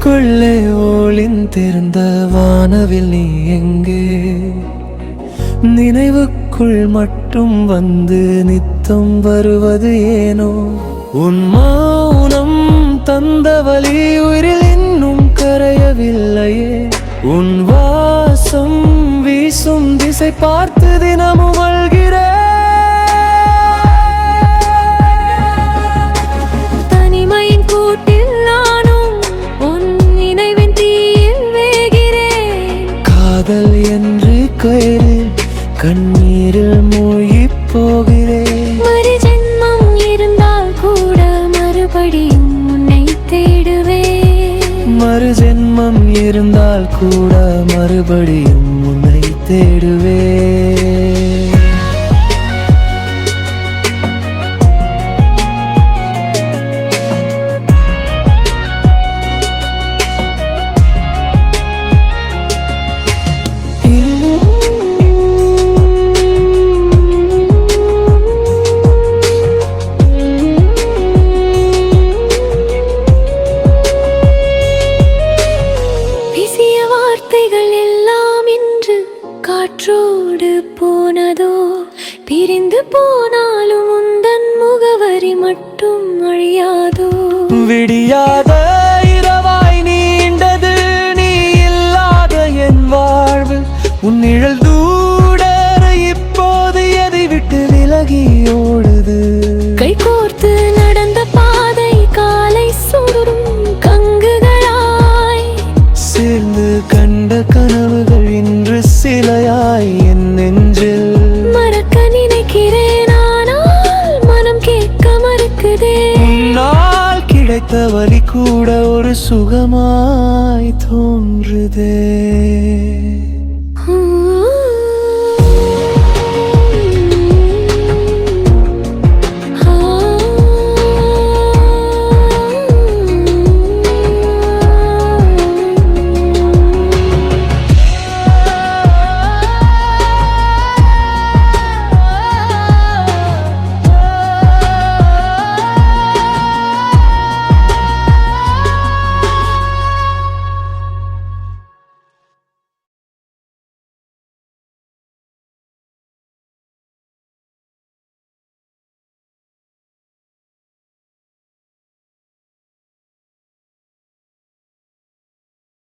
நெஞ்சுக்குள்ளே ஒளிந்திருந்த வானவில் நீ எங்கே? நினைவுக்குள் மட்டும் வந்து நித்தம் வருவது ஏனோ? உன் மௌனம் தந்த வலி உயிரில் இன்னும் கரையவில்லையே. உன் வாசம் வீசும் திசை பார்த்து தினமும் அழுகிறேன். தனிமையின் கூட்டில் நானும் உன் நினைவின் தீயில் வேகிறேன். காதல் என்று கயிறு கண்ணீரில் மூழ்கி போகிறேன். மறு ஜென்மம் இருந்தால் கூட மறுபடியும் உன்னை தேடுவேன். மறு ஜென்மம் இருந்தால் கூட மறுபடியும் உன்னை தேடுவேன். வார்த்தைகள் எல்லாம் இன்று காற்றோடு போனதோ? பிரிந்து போனாலும் உந்தன் முகவரி மட்டும் அழியாதோ? விடியாத இரவாய் நீண்டது நீ இல்லாத என் வாழ்வு. உன் நிழல் தூடர இப்போது எதை விட்டு விலகி ஓடுது? கை கோர்த்து நடந்த பாதை காலை சுடும் கங்குகளாய். சேர்ந்து கண்ட கனவுகள் இன்று சிலையாய் என் நெஞ்சில். மறக்க நினைக்கிறேன் ஆனால் மனம் கேட்க மறுக்குதே. உன்னால் கிடைத்த வலி கூட ஒரு சுகமாய் தோன்றுதே.